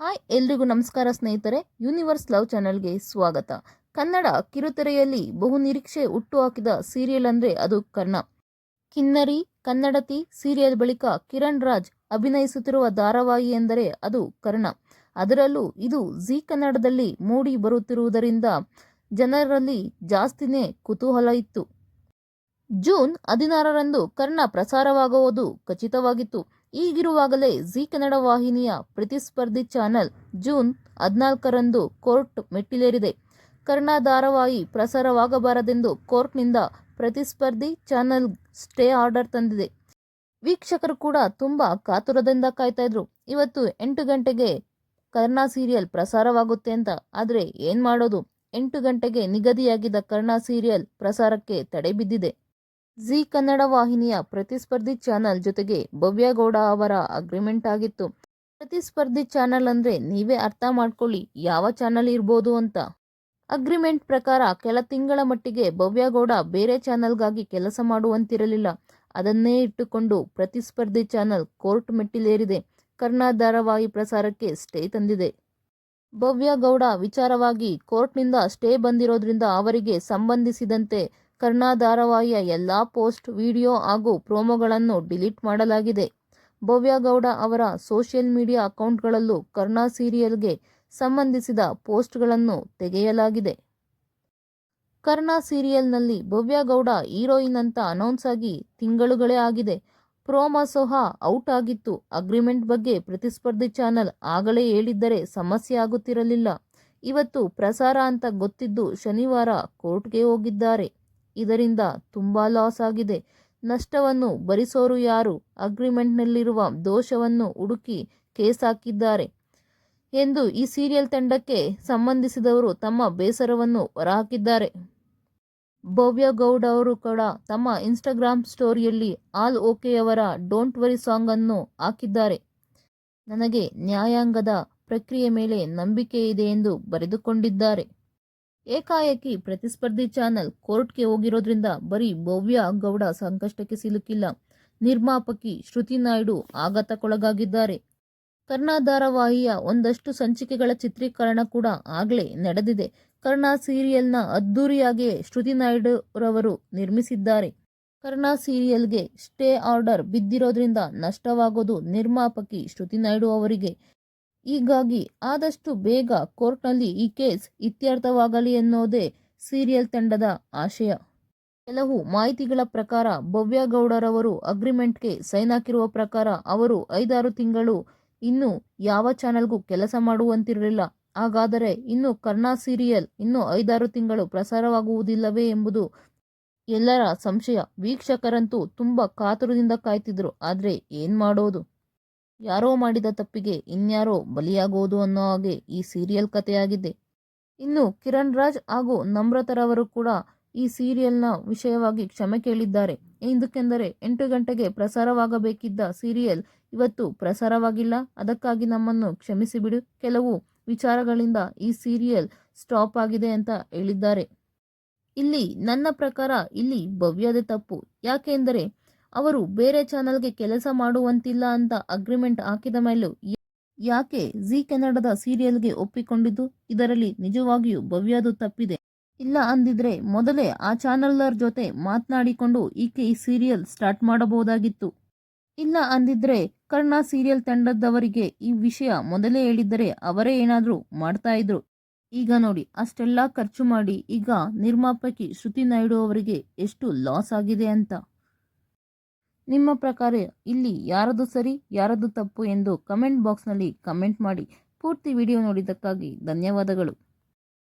Hi ಎಲ್ರಿಗೂ ನಮಸ್ಕಾರ ಸ್ನೇಹಿತರೆ. ಯೂನಿವರ್ಸ್ ಲವ್ ಚಾನೆಲ್ಗೆ ಸ್ವಾಗತ. ಕನ್ನಡ ಕಿರುತೆರೆಯಲ್ಲಿ ಬಹುನಿರೀಕ್ಷೆ ಹುಟ್ಟುಹಾಕಿದ ಸೀರಿಯಲ್ ಅಂದರೆ ಅದು ಕರ್ಣ. ಕಿನ್ನರಿ ಕನ್ನಡತಿ ಸೀರಿಯಲ್ ಬಳಿಕ ಕಿರಣ್ ರಾಜ್ ಅಭಿನಯಿಸುತ್ತಿರುವ ಧಾರಾವಾಹಿ ಎಂದರೆ ಅದು ಕರ್ಣ. ಅದರಲ್ಲೂ ಇದು ಜೀ ಕನ್ನಡದಲ್ಲಿ ಮೂಡಿ ಬರುತ್ತಿರುವುದರಿಂದ ಜನರಲ್ಲಿ ಜಾಸ್ತಿನೇ ಕುತೂಹಲ ಇತ್ತು. ಜೂನ್ 16ರಂದು ಕರ್ಣ ಪ್ರಸಾರವಾಗುವುದು ಖಚಿತವಾಗಿತ್ತು. ಈಗಿರುವಾಗಲೇ ಜೀ ಕನ್ನಡ ವಾಹಿನಿಯ ಪ್ರತಿಸ್ಪರ್ಧಿ ಚಾನೆಲ್ ಜೂನ್ 14ರಂದು ಕೋರ್ಟ್ ಮೆಟ್ಟಿಲೇರಿದೆ. ಕರ್ಣ ಧಾರಾವಾಹಿ ಪ್ರಸಾರವಾಗಬಾರದೆಂದು ಕೋರ್ಟ್ನಿಂದ ಪ್ರತಿಸ್ಪರ್ಧಿ ಚಾನೆಲ್ ಸ್ಟೇ ಆರ್ಡರ್ ತಂದಿದೆ. ವೀಕ್ಷಕರು ಕೂಡ ತುಂಬ ಕಾತುರದಿಂದ ಕಾಯ್ತಾ ಇದ್ರು. ಇವತ್ತು 8 ಗಂಟೆಗೆ ಕರ್ಣ ಸೀರಿಯಲ್ ಪ್ರಸಾರವಾಗುತ್ತೆ ಅಂತ. ಆದರೆ ಏನು ಮಾಡೋದು, 8 ಗಂಟೆಗೆ ನಿಗದಿಯಾಗಿದ್ದ ಕರ್ಣ ಸೀರಿಯಲ್ ಪ್ರಸಾರಕ್ಕೆ ತಡೆ ಬಿದ್ದಿದೆ. ಜೀ ಕನ್ನಡ ವಾಹಿನಿಯ ಪ್ರತಿಸ್ಪರ್ಧಿ ಚಾನೆಲ್ ಜೊತೆಗೆ ಭವ್ಯ ಗೌಡ ಅವರ ಅಗ್ರಿಮೆಂಟ್ ಆಗಿತ್ತು. ಪ್ರತಿಸ್ಪರ್ಧಿ ಚಾನೆಲ್ ಅಂದರೆ ನೀವೇ ಅರ್ಥ ಮಾಡ್ಕೊಳ್ಳಿ ಯಾವ ಚಾನೆಲ್ ಇರ್ಬೋದು ಅಂತ. ಅಗ್ರಿಮೆಂಟ್ ಪ್ರಕಾರ ಕೆಲ ತಿಂಗಳ ಮಟ್ಟಿಗೆ ಭವ್ಯ ಗೌಡ ಬೇರೆ ಚಾನೆಲ್ಗಾಗಿ ಕೆಲಸ ಮಾಡುವಂತಿರಲಿಲ್ಲ. ಅದನ್ನೇ ಇಟ್ಟುಕೊಂಡು ಪ್ರತಿಸ್ಪರ್ಧಿ ಚಾನೆಲ್ ಕೋರ್ಟ್ ಮೆಟ್ಟಿಲೇರಿದೆ. ಕರ್ಣ ಧಾರಾವಾಹಿ ಪ್ರಸಾರಕ್ಕೆ ಸ್ಟೇ ತಂದಿದೆ. ಭವ್ಯ ಗೌಡ ವಿಚಾರವಾಗಿ ಕೋರ್ಟ್ನಿಂದ ಸ್ಟೇ ಬಂದಿರೋದ್ರಿಂದ ಅವರಿಗೆ ಸಂಬಂಧಿಸಿದಂತೆ ಕರ್ಣ ಧಾರಾವಾಹಿಯ ಎಲ್ಲ ಪೋಸ್ಟ್, ವಿಡಿಯೋ ಹಾಗೂ ಪ್ರೋಮೋಗಳನ್ನು ಡಿಲೀಟ್ ಮಾಡಲಾಗಿದೆ. ಭವ್ಯ ಗೌಡ ಅವರ ಸೋಷಿಯಲ್ ಮೀಡಿಯಾ ಅಕೌಂಟ್ಗಳಲ್ಲೂ ಕರ್ಣ ಸೀರಿಯಲ್ಗೆ ಸಂಬಂಧಿಸಿದ ಪೋಸ್ಟ್ಗಳನ್ನು ತೆಗೆಯಲಾಗಿದೆ. ಕರ್ಣ ಸೀರಿಯಲ್ನಲ್ಲಿ ಭವ್ಯ ಗೌಡ ಹೀರೋಯಿನ್ ಅಂತ ಅನೌನ್ಸ್ ಆಗಿ ತಿಂಗಳುಗಳೇ ಆಗಿದೆ. ಪ್ರೋಮೋ ಸಹ ಔಟ್ ಆಗಿತ್ತು. ಅಗ್ರಿಮೆಂಟ್ ಬಗ್ಗೆ ಪ್ರತಿಸ್ಪರ್ಧಿ ಚಾನೆಲ್ ಆಗಲೇ ಹೇಳಿದ್ದರೆ ಸಮಸ್ಯೆ ಆಗುತ್ತಿರಲಿಲ್ಲ. ಇವತ್ತು ಪ್ರಸಾರ ಅಂತ ಗೊತ್ತಿದ್ದು ಶನಿವಾರ ಕೋರ್ಟ್ಗೆ ಹೋಗಿದ್ದಾರೆ. ಇದರಿಂದ ತುಂಬಾ ಲಾಸ್ ಆಗಿದೆ. ನಷ್ಟವನ್ನು ಭರಿಸೋರು ಯಾರು? ಅಗ್ರಿಮೆಂಟ್ನಲ್ಲಿರುವ ದೋಷವನ್ನು ಹುಡುಕಿ ಕೇಸ್ ಹಾಕಿದ್ದಾರೆ ಎಂದು ಈ ಸೀರಿಯಲ್ ತಂಡಕ್ಕೆ ಸಂಬಂಧಿಸಿದವರು ತಮ್ಮ ಬೇಸರವನ್ನು ಹೊರಹಾಕಿದ್ದಾರೆ. ಭವ್ಯ ಗೌಡ ಅವರು ಕೂಡ ತಮ್ಮ ಇನ್ಸ್ಟಾಗ್ರಾಮ್ ಸ್ಟೋರಿಯಲ್ಲಿ ಆಲ್ ಓಕೆಯವರ ಡೋಂಟ್ ವರಿ ಸಾಂಗ್ ಅನ್ನು ಹಾಕಿದ್ದಾರೆ. ನನಗೆ ನ್ಯಾಯಾಂಗದ ಪ್ರಕ್ರಿಯೆ ಮೇಲೆ ನಂಬಿಕೆ ಇದೆ ಎಂದು ಬರೆದುಕೊಂಡಿದ್ದಾರೆ. ಏಕಾಏಕಿ ಪ್ರತಿಸ್ಪರ್ಧಿ ಚಾನೆಲ್ ಕೋರ್ಟ್ಗೆ ಹೋಗಿರೋದ್ರಿಂದ ಬರೀ ಭವ್ಯ ಗೌಡ ಸಂಕಷ್ಟಕ್ಕೆ ಸಿಲುಕಿಲ್ಲ. ನಿರ್ಮಾಪಕಿ ಶ್ರುತಿ ನಾಯ್ಡು ಆಘಾತಕ್ಕೊಳಗಾಗಿದ್ದಾರೆ. ಕರ್ಣ ಧಾರಾವಾಹಿಯ ಒಂದಷ್ಟು ಸಂಚಿಕೆಗಳ ಚಿತ್ರೀಕರಣ ಕೂಡ ಆಗಲೇ ನಡೆದಿದೆ. ಕರ್ಣ ಸೀರಿಯಲ್ನ ಅದ್ದೂರಿಯಾಗಿಯೇ ಶ್ರುತಿ ನಾಯ್ಡುರವರು ನಿರ್ಮಿಸಿದ್ದಾರೆ. ಕರ್ಣ ಸೀರಿಯಲ್ಗೆ ಸ್ಟೇ ಆರ್ಡರ್ ಬಿದ್ದಿರೋದ್ರಿಂದ ನಷ್ಟವಾಗೋದು ನಿರ್ಮಾಪಕಿ ಶ್ರುತಿ ನಾಯ್ಡು ಅವರಿಗೆ. ಹೀಗಾಗಿ ಆದಷ್ಟು ಬೇಗ ಕೋರ್ಟ್ನಲ್ಲಿ ಈ ಕೇಸ್ ಇತ್ಯರ್ಥವಾಗಲಿ ಎನ್ನುವುದೇ ಸೀರಿಯಲ್ ತಂಡದ ಆಶಯ. ಕೆಲವು ಮಾಹಿತಿಗಳ ಪ್ರಕಾರ ಭವ್ಯ ಗೌಡರವರು ಅಗ್ರಿಮೆಂಟ್ಗೆ ಸೈನ್ ಹಾಕಿರುವ ಪ್ರಕಾರ ಅವರು 5-6 ತಿಂಗಳು ಇನ್ನು ಯಾವ ಚಾನೆಲ್ಗೂ ಕೆಲಸ ಮಾಡುವಂತಿರಲಿಲ್ಲ. ಹಾಗಾದರೆ ಇನ್ನು ಕರ್ಣ ಸೀರಿಯಲ್ ಇನ್ನು 5-6 ತಿಂಗಳು ಪ್ರಸಾರವಾಗುವುದಿಲ್ಲವೇ ಎಂಬುದು ಎಲ್ಲರ ಸಂಶಯ. ವೀಕ್ಷಕರಂತೂ ತುಂಬ ಕಾತುರದಿಂದ ಕಾಯ್ತಿದ್ರು. ಆದರೆ ಏನು ಮಾಡೋದು, ಯಾರೋ ಮಾಡಿದ ತಪ್ಪಿಗೆ ಇನ್ಯಾರೋ ಬಲಿಯಾಗೋದು ಅನ್ನೋ ಹಾಗೆ ಈ ಸೀರಿಯಲ್ ಕಥೆಯಾಗಿದೆ. ಇನ್ನು ಕಿರಣ್ ರಾಜ್ ಹಾಗೂ ನಮ್ರತರವರು ಕೂಡ ಈ ಸೀರಿಯಲ್ನ ವಿಷಯವಾಗಿ ಕ್ಷಮೆ ಕೇಳಿದ್ದಾರೆ. ఎందుಕೆಂದರೆ 8 ಗಂಟೆಗೆ ಪ್ರಸಾರವಾಗಬೇಕಿದ್ದ ಸೀರಿಯಲ್ ಇವತ್ತು ಪ್ರಸಾರವಾಗಿಲ್ಲ. ಅದಕ್ಕಾಗಿ ನಮ್ಮನ್ನು ಕ್ಷಮಿಸಿಬಿಡು. ಕೆಲವು ವಿಚಾರಗಳಿಂದ ಈ ಸೀರಿಯಲ್ ಸ್ಟಾಪ್ ಆಗಿದೆ ಅಂತ ಹೇಳಿದ್ದಾರೆ. ಇಲ್ಲಿ ನನ್ನ ಪ್ರಕಾರ ಇಲ್ಲಿ ಭವ್ಯದೇ ತಪ್ಪು. ಯಾಕೆಂದರೆ ಅವರು ಬೇರೆ ಚಾನೆಲ್ಗೆ ಕೆಲಸ ಮಾಡುವಂತಿಲ್ಲ ಅಂತ ಅಗ್ರಿಮೆಂಟ್ ಹಾಕಿದ ಮೇಲೂ ಯಾಕೆ ಜೀ ಕನ್ನಡದ ಸೀರಿಯಲ್ಗೆ ಒಪ್ಪಿಕೊಂಡಿದ್ದು? ಇದರಲ್ಲಿ ನಿಜವಾಗಿಯೂ ಭವ್ಯದು ತಪ್ಪಿದೆ. ಇಲ್ಲ ಅಂದಿದ್ರೆ ಮೊದಲೇ ಆ ಚಾನೆಲ್ಲರ್ ಜೊತೆ ಮಾತನಾಡಿಕೊಂಡು ಈಕೆ ಈ ಸೀರಿಯಲ್ ಸ್ಟಾರ್ಟ್ ಮಾಡಬಹುದಾಗಿತ್ತು. ಇಲ್ಲ ಅಂದಿದ್ರೆ ಕರ್ಣ ಸೀರಿಯಲ್ ತಂಡದವರಿಗೆ ಈ ವಿಷಯ ಮೊದಲೇ ಹೇಳಿದ್ದರೆ ಅವರೇ ಏನಾದರೂ ಮಾಡ್ತಾ ಇದ್ರು. ಈಗ ನೋಡಿ, ಅಷ್ಟೆಲ್ಲ ಖರ್ಚು ಮಾಡಿ ಈಗ ನಿರ್ಮಾಪಕಿ ಶ್ರುತಿ ನಾಯ್ಡು ಅವರಿಗೆ ಎಷ್ಟು ಲಾಸ್ ಆಗಿದೆ ಅಂತ. ನಿಮ್ಮ ಪ್ರಕಾರ ಇಲ್ಲಿ ಯಾರದು ಸರಿ ಯಾರದು ತಪ್ಪು ಎಂದು ಕಮೆಂಟ್ ಬಾಕ್ಸ್ನಲ್ಲಿ ಕಮೆಂಟ್ ಮಾಡಿ. ಪೂರ್ತಿ ವಿಡಿಯೋ ನೋಡಿದ್ದಕ್ಕಾಗಿ ಧನ್ಯವಾದಗಳು.